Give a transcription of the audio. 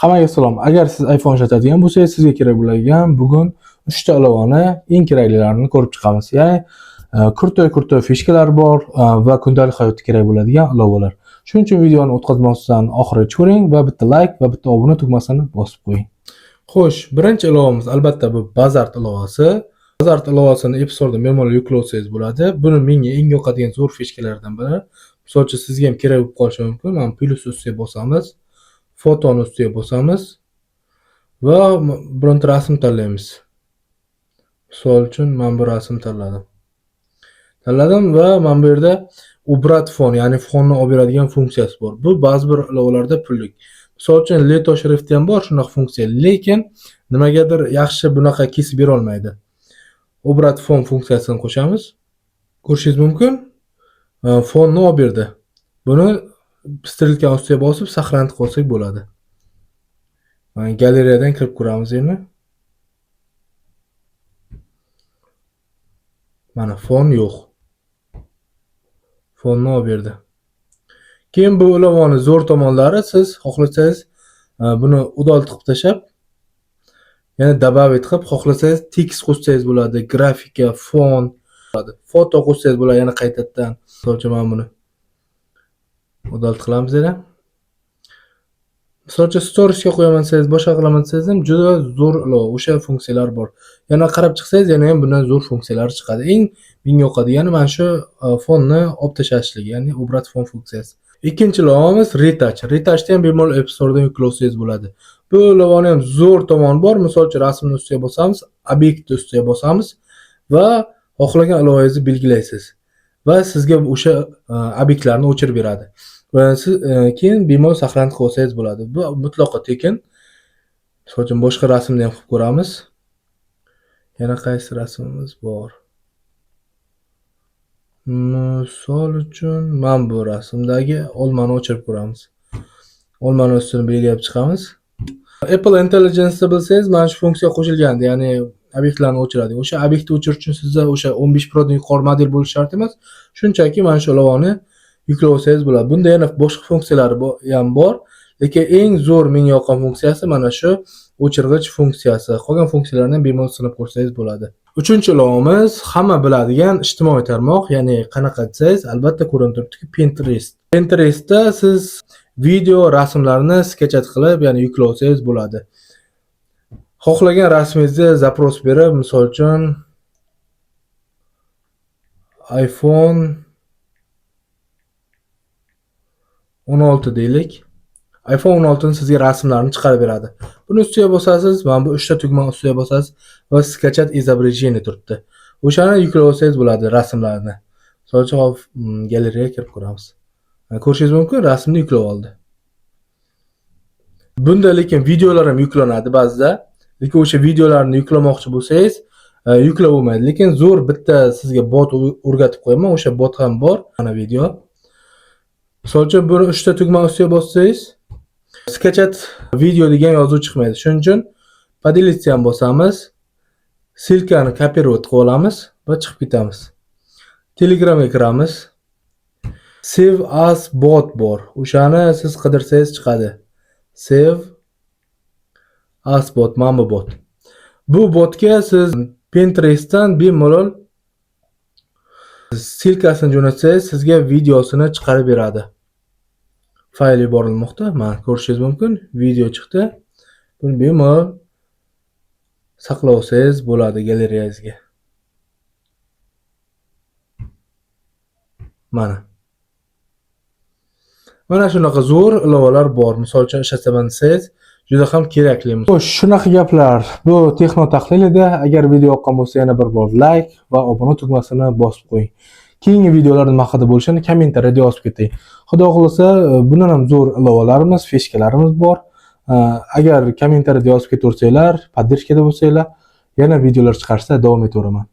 Hammaga salom. Agar siz iPhone ishlatadigan bo'lsangiz, sizga kerak bo'ladigan bugun 3 ta ilovani eng keraklarini ko'rib chiqamiz. Ya'ni kurtoy fishkalar bor va kundalik hayotda kerak bo'ladigan ilovalar. Shuning uchun videoni o'tkazmasdan oxirigacha ko'ring va bitta like va bitta obuna tugmasini bosib qo'ying. Xo'sh, birinchi ilovamiz albatta bu Bazart ilovasi. Bazart ilovasini App Store'da bemalol yuklovsangiz bo'ladi. Buni menga eng yoqadigan zo'r fishkalardan biri. Misol uchun sizga ham kerak bo'lib qolishi mumkin. Mana plus ustiga bosamiz. Fotoni ustiga bosamiz va bironta rasm tanlaymiz. Misol uchun men bu rasm tanladim. Va men bu yerda ubrat fon, ya'ni fonni olib beradigan funksiyasi bor. Bu ba'zi bir ilovalarda pullik. Misol uchun Leto shrifti ham bor shunaqa funksiya, lekin nimagadir yaxshi bunaqa kesib bera olmaydi. Ubrat fon funksiyasini qo'shamiz. Ko'rishingiz mumkin. Fonni olib berdi. Buni strelka ustiga bosib saqlanib qolsak bo'ladi. Mana galeriyadan kirib ko'ramiz endi. Mana fon yo'q. Fonni olib berdi. Keyin bu ilovani zo'r tomonlari, siz xohlasangiz buni udol qilib tashab, yana добавить qilib, xohlasangiz tekst qo'shsangiz bo'ladi, grafika, fon, foto qo'shsangiz bo'ladi yana qaytadan. Misol uchun men buni udol qilamiz yana. Misol uchun storiesga qo'yaman desangiz, boshqa qilaman desangiz ham juda zo'r ilova, o'sha funksiyalar bor. Yana qarab chiqsangiz, yana ham bundan zo'r funksiyalar chiqadi. Eng menga yoqadigani mana shu fonni olib tashlashlik, ya'ni ubrat fon funksiyasi. Ikkinchi ilovamiz Retouch. Retouchni ham bemalol App Store'dan yuklovsangiz bo'ladi. Bu ilovani ham zo'r tomoni bor. Misol uchun rasmni ustiga bosamiz, obyektni ustiga bosamiz va xohlagan ilovangizni belgilaysiz. Va sizga o'sha obyektlarni o'chirib beradi. Va siz keyin bemalol saqlanib qo'ysangiz bo'ladi. Bu mutlaqo tekin. Misol uchun boshqa rasmni ham qilib ko'ramiz. Yana qaysi rasmimiz bor? Misol uchun men bu rasmdagi olmani o'chirib ko'ramiz. Olmani ustini belgilab chiqamiz. Apple Intelligence'da bilsangiz, mana shu funksiya qo'shilgandi, ya'ni obyektlarni o'chiradi. O'sha obyektni o'chirish uchun sizda o'sha 15 Pro dan yuqori model bo'lishi shart emas. Shunchaki mana shu ilovani yuklab olsangiz bo'ladi. Bunda yana boshqa funksiyalari ham bor, lekin eng zo'r menga yoqqan funksiyasi mana shu o'chirg'ich funksiyasi. Qolgan funksiyalarni ham bemalol sinab ko'rsangiz bo'ladi. Uchinchi ilovamiz hamma biladigan ijtimoiy tarmoq, ya'ni qanaqa desangiz, albatta ko'rinib turibdiki, Pinterest. Pinterestda siz video, rasmlarni sketchat qilib, ya'ni yuklovsangiz bo'ladi. Xohlagan rasmingizni zapros berib, misol uchun iPhone 16 deylik. iPhone 16 ni sizga rasmlarni chiqarib beradi. Buni ustiga bosasiz, mana bu 3 ta tugma ustiga bosasiz va sketchat izobrazение turibdi. O'shani yuklab olsangiz bo'ladi rasmlarni. Misol uchun galeriyaga kirib ko'ramiz. Ko'rishingiz mumkin, rasmni yuklab oldi. Bunda lekin videolar ham yuklanadi ba'zida. Lekin o'sha videolarni yuklamoqchi bo'lsangiz, yuklab bo'lmaydi. Lekin zo'r bitta sizga bot o'rgatib qo'yaman. O'sha bot ham bor. Mana video. Misol uchun buni 3 ta tugma ustiga bossangiz, sketchat video degan yozuv chiqmaydi. Shuning uchun podelиться ham bosamiz. Silkani kopировать qilib olamiz va chiqib ketamiz. Telegramga kiramiz. Save as bot bor. O'shani siz qidirsangiz chiqadi. Save as bot, mana bu bot. Bu botga siz Pinterestdan bemalol silkasini jo'natsangiz, sizga videosini chiqarib beradi. Fayl yuborilmoqda. Mana ko'rishingiz mumkin, video chiqdi. Buni bemalol saqlab olsangiz bo'ladi galereyangizga. Mana shunaqa zo'r ilovalar bor. Misol uchun ishlataman desangiz, juda ham kerakli. Xo'sh, shunaqa gaplar. Bu texno tahlil edi. Agar video yoqqan bo'lsa, yana bir bor like va obuna tugmasini bosib qo'ying. Keyingi videolar nima haqida bo'lishini kommentariyada yozib keting. Xudo xolasa, bundan ham zo'r ilovalarimiz, fishkalarimiz bor. Agar kommentariyada yozib ketaversanglar, poddershkada bo'lsanglar, yana videolar chiqarsa davom etaveraman.